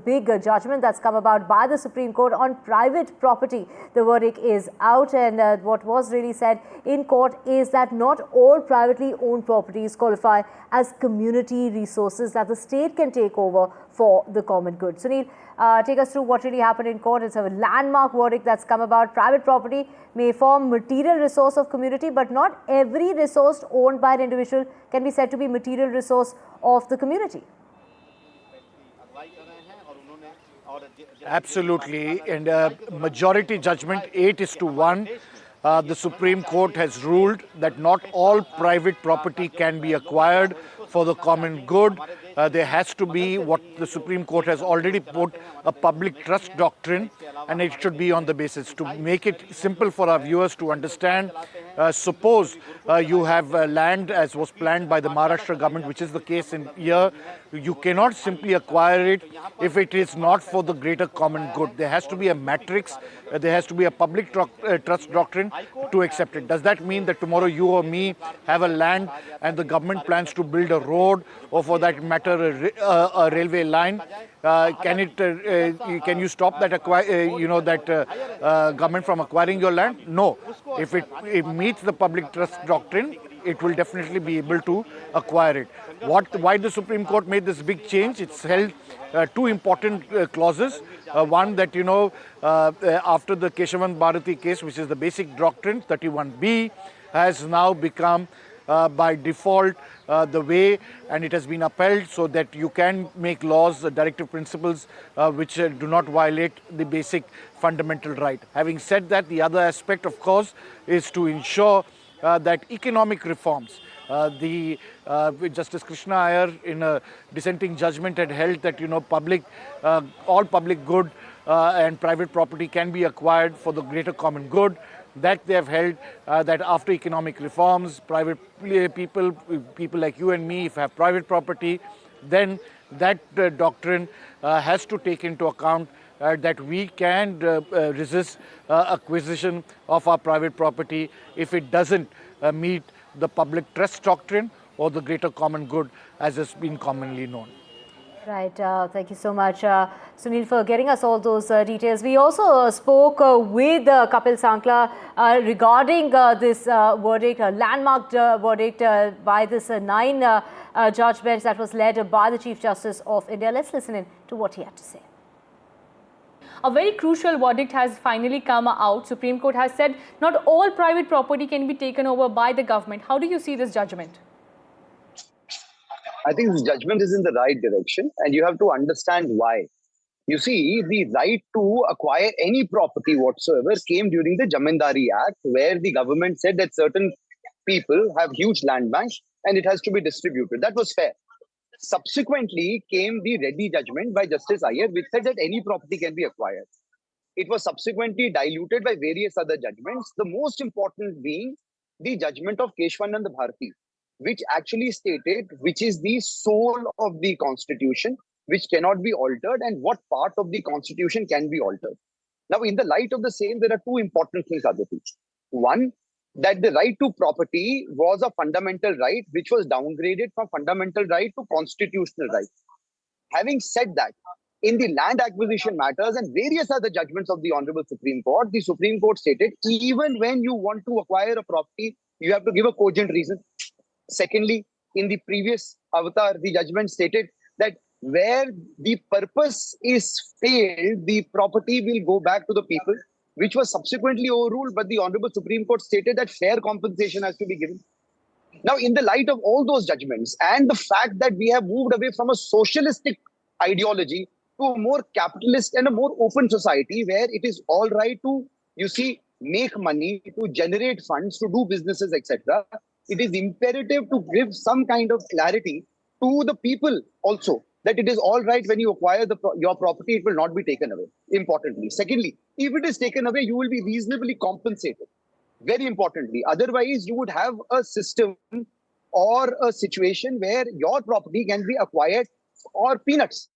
big judgment that's come about by the Supreme Court on private property. The verdict is out, and what was really said in court is that not all privately owned properties qualify as community resources that the state can take over for the common good. Sunil, take us through what really happened in court. It's a landmark verdict that's come about. Private property may form material resource of community, but not every resource owned by an individual can be said to be material resource of the community. Absolutely, and majority judgment 8:1. The Supreme Court has ruled that not all private property can be acquired for the common good. There has to be what the Supreme Court has already put, a public trust doctrine, and it should be on the basis. To make it simple for our viewers to understand, suppose you have land as was planned by the Maharashtra government, which is the case in here. You cannot simply acquire it if it is not for the greater common good. There has to be a matrix, there has to be a public trust doctrine to accept it. Does that mean that tomorrow you or me have a land and the government plans to build a road, or for that matter a railway line? Can you stop that government from acquiring your land? No. If it meets the public trust doctrine, it will definitely be able to acquire it. Why the Supreme Court made this big change? It's held two important clauses. One that, after the Keshavan Bharati case, which is the basic doctrine, 31B, has now become by default the way, and it has been upheld so that you can make laws, directive principles which do not violate the basic fundamental right. Having said that, the other aspect, of course, is to ensure that economic reforms. Justice Krishna Iyer, in a dissenting judgment, had held that all public good and private property can be acquired for the greater common good. That they have held that after economic reforms, private people like you and me, if have private property, then that doctrine has to take into account that we can resist acquisition of our private property if it doesn't meet the public trust doctrine or the greater common good as has been commonly known. Right. Thank you so much, Sunil, for getting us all those details. We also spoke with Kapil Sankla regarding this verdict, a landmark verdict by this 9-judge bench that was led by the Chief Justice of India. Let's listen in to what he had to say. A very crucial verdict has finally come out. Supreme Court has said not all private property can be taken over by the government. How do you see this judgment? I think this judgment is in the right direction, and you have to understand why. You see, the right to acquire any property whatsoever came during the Jamindari Act, where the government said that certain people have huge land banks and it has to be distributed. That was fair. Subsequently came the Reddy judgment by Justice Iyer, which said that any property can be acquired. It was subsequently diluted by various other judgments, the most important being the judgment of Keshavanand Bharati, which actually stated which is the soul of the constitution, which cannot be altered, and what part of the constitution can be altered. Now, in the light of the same, there are two important things, Aditi. One, that the right to property was a fundamental right, which was downgraded from fundamental right to constitutional right. Having said that, in the land acquisition matters and various other judgments of the Honorable Supreme Court, the Supreme Court stated even when you want to acquire a property, you have to give a cogent reason. Secondly, in the previous avatar, the judgment stated that where the purpose is failed, the property will go back to the people, which was subsequently overruled, but the Honorable Supreme Court stated that fair compensation has to be given. Now, in the light of all those judgments and the fact that we have moved away from a socialistic ideology to a more capitalist and a more open society where it is all right to, make money, to generate funds, to do businesses, etc., it is imperative to give some kind of clarity to the people also, that it is all right when you acquire your property, it will not be taken away, importantly. Secondly, if it is taken away, you will be reasonably compensated, very importantly. Otherwise, you would have a system or a situation where your property can be acquired for peanuts.